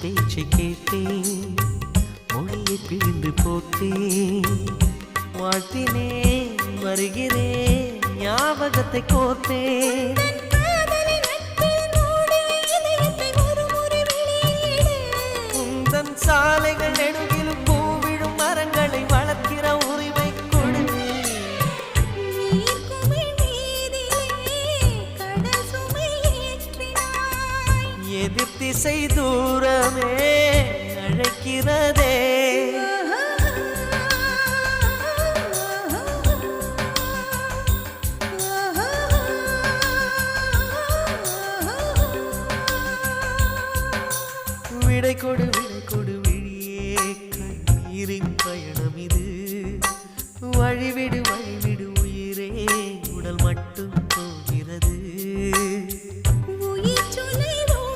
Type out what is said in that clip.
பேச்சை கேட்டேன், மொழியை பிழிந்து போட்டேன், வாழ்த்தினேன் வருகிறேன் ஞாபகத்தை கோர்த்தேன். உந்தன் சாலைகள் நெடுகிலும் பூவிடும் மரங்களை வளர்க்கிற உரிமை கொடு. எதிர் திசை தூரமே அழைக்கிறதே. விடை கொடு